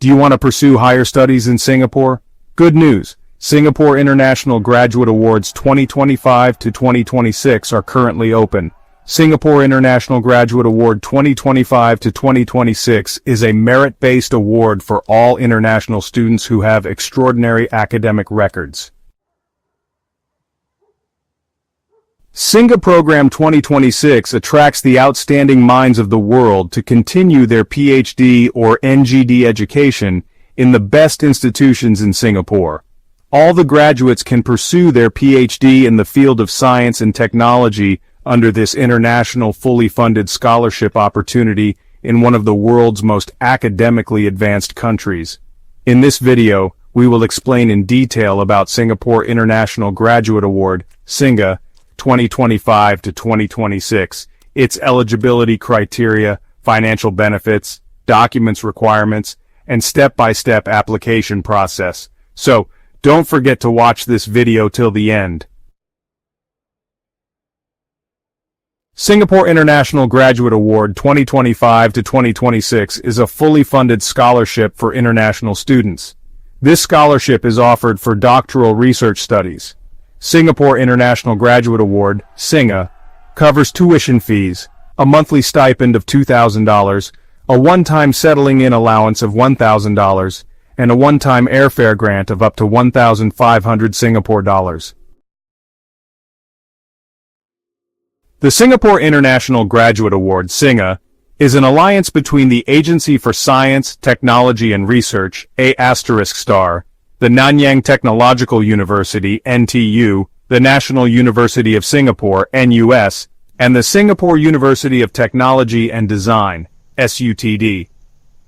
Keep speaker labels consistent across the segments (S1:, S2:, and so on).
S1: Do you want to pursue higher studies in Singapore? Good news! Singapore International Graduate Awards 2025 to 2026 are currently open. Singapore International Graduate Award 2025 to 2026 is a merit-based award for all international students who have extraordinary academic records. SINGA Program 2026 attracts the outstanding minds of the world to continue their PhD or EngD education in the best institutions in Singapore. All the graduates can pursue their PhD in the field of science and technology under this international fully funded scholarship opportunity in one of the world's most academically advanced countries. In this video, we will explain in detail about Singapore International Graduate Award, SINGA, 2025 to 2026, its eligibility criteria, financial benefits, documents requirements, and step-by-step application process. So, don't forget to watch this video till the end. Singapore International Graduate Award 2025 to 2026 is a fully funded scholarship for international students. This scholarship is offered for doctoral research studies. Singapore International Graduate Award, SINGA, covers tuition fees, a monthly stipend of $2,000, a one-time settling-in allowance of $1,000, and a one-time airfare grant of up to 1,500 Singapore dollars. The Singapore International Graduate Award, SINGA, is an alliance between the Agency for Science, Technology and Research, A***, the Nanyang Technological University, NTU, the National University of Singapore, NUS, and the Singapore University of Technology and Design, SUTD.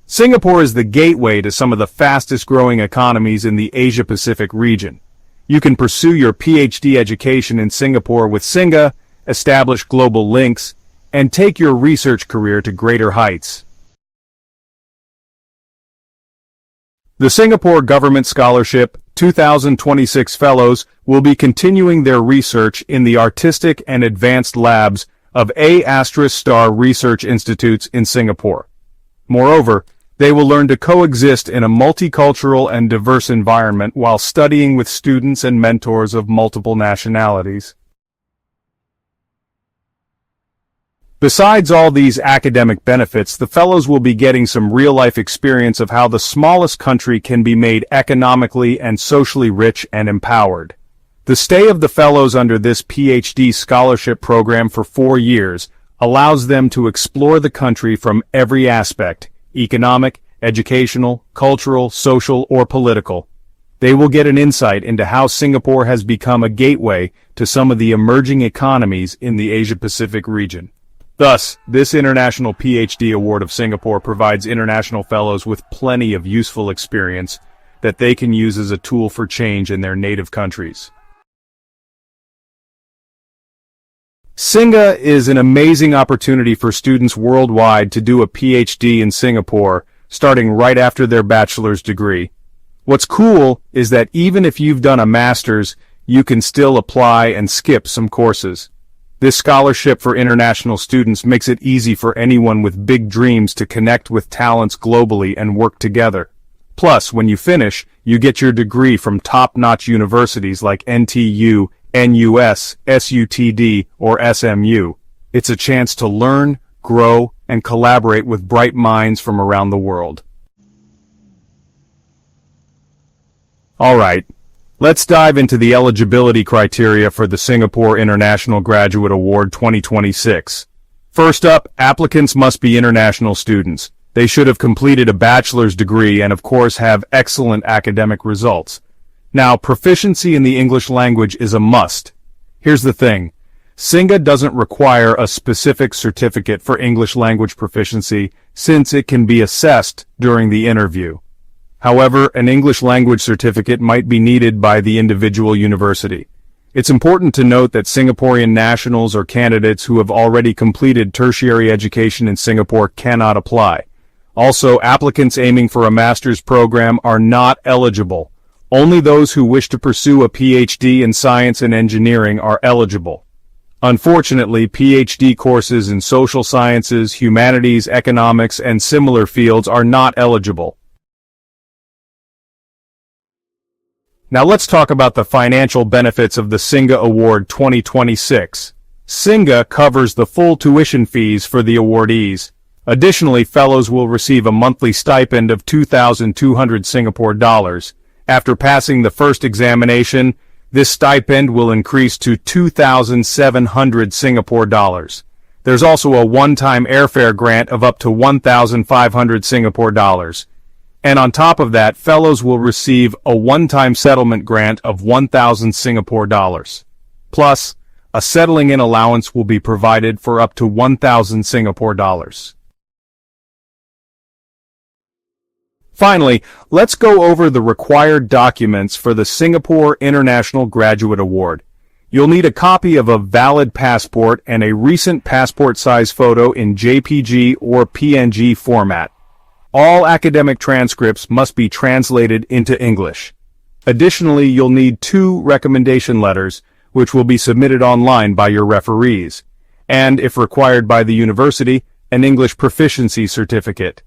S1: Singapore is the gateway to some of the fastest-growing economies in the Asia-Pacific region. You can pursue your PhD education in Singapore with SINGA, establish global links, and take your research career to greater heights. The Singapore Government Scholarship 2026 Fellows will be continuing their research in the artistic and advanced labs of A** research institutes in Singapore. Moreover, they will learn to coexist in a multicultural and diverse environment while studying with students and mentors of multiple nationalities. Besides all these academic benefits, the fellows will be getting some real-life experience of how the smallest country can be made economically and socially rich and empowered. The stay of the fellows under this PhD scholarship program for 4 years allows them to explore the country from every aspect: economic, educational, cultural, social, or political. They will get an insight into how Singapore has become a gateway to some of the emerging economies in the Asia-Pacific region. Thus, this International PhD Award of Singapore provides international fellows with plenty of useful experience that they can use as a tool for change in their native countries. SINGA is an amazing opportunity for students worldwide to do a PhD in Singapore, starting right after their bachelor's degree. What's cool is that even if you've done a master's, you can still apply and skip some courses. This scholarship for international students makes it easy for anyone with big dreams to connect with talents globally and work together. Plus, when you finish, you get your degree from top-notch universities like NTU, NUS, SUTD, or SMU. It's a chance to learn, grow, and collaborate with bright minds from around the world. Alright, let's dive into the eligibility criteria for the Singapore International Graduate Award 2026. First up, applicants must be international students. They should have completed a bachelor's degree and of course have excellent academic results. Now, proficiency in the English language is a must. Here's the thing. SINGA doesn't require a specific certificate for English language proficiency since it can be assessed during the interview. However, an English language certificate might be needed by the individual university. It's important to note that Singaporean nationals or candidates who have already completed tertiary education in Singapore cannot apply. Also, applicants aiming for a master's program are not eligible. Only those who wish to pursue a PhD in science and engineering are eligible. Unfortunately, PhD courses in social sciences, humanities, economics, and similar fields are not eligible. Now let's talk about the financial benefits of the SINGA Award 2026. SINGA covers the full tuition fees for the awardees. Additionally, fellows will receive a monthly stipend of 2,200 Singapore dollars. After passing the first examination, this stipend will increase to 2,700 Singapore dollars. There's also a one-time airfare grant of up to 1,500 Singapore dollars. And on top of that, fellows will receive a one-time settlement grant of 1,000 Singapore dollars. Plus, a settling-in allowance will be provided for up to 1,000 Singapore dollars. Finally, let's go over the required documents for the Singapore International Graduate Award. You'll need a copy of a valid passport and a recent passport size photo in JPG or PNG format. All academic transcripts must be translated into English. Additionally, you'll need 2 recommendation letters, which will be submitted online by your referees, and, if required by the university, an English proficiency certificate.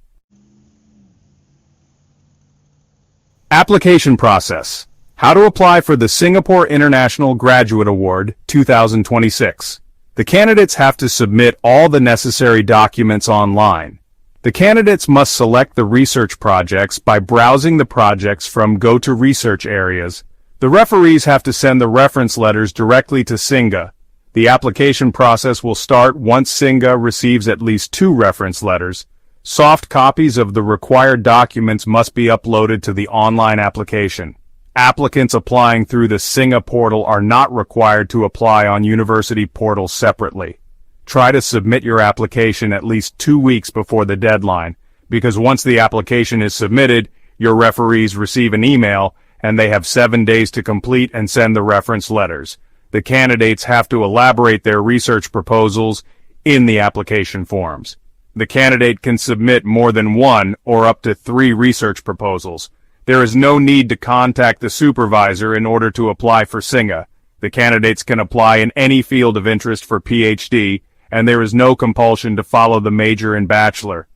S1: Application process. How to apply for the Singapore International Graduate Award 2026. The candidates have to submit all the necessary documents online. The candidates must select the research projects by browsing the projects from Go to Research areas. The referees have to send the reference letters directly to SINGA. The application process will start once SINGA receives at least 2 reference letters. Soft copies of the required documents must be uploaded to the online application. Applicants applying through the SINGA portal are not required to apply on university portals separately. Try to submit your application at least 2 weeks before the deadline, because once the application is submitted, your referees receive an email, and they have 7 days to complete and send the reference letters. The candidates have to elaborate their research proposals in the application forms. The candidate can submit more than 1 or up to 3 research proposals. There is no need to contact the supervisor in order to apply for SINGA. The candidates can apply in any field of interest for PhD, and there is no compulsion to follow the major and bachelor.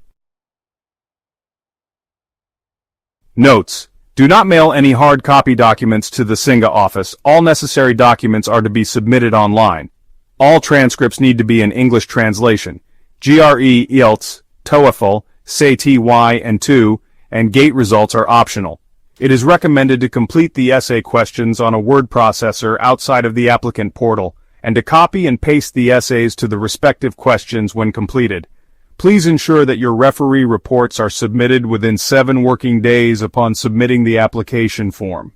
S1: Notes: do not mail any hard copy documents to the SINGA office. All necessary documents are to be submitted online. All transcripts need to be in English translation. GRE, IELTS, TOEFL, SAT-Y and 2, and GATE results are optional. It is recommended to complete the essay questions on a word processor outside of the applicant portal, and to copy and paste the essays to the respective questions when completed. Please ensure that your referee reports are submitted within 7 working days upon submitting the application form.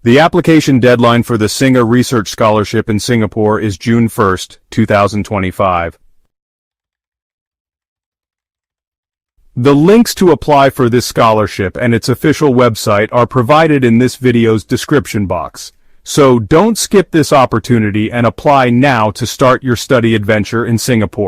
S1: The application deadline for the SINGA Research Scholarship in Singapore is June 1, 2025. The links to apply for this scholarship and its official website are provided in this video's description box. So don't skip this opportunity and apply now to start your study adventure in Singapore.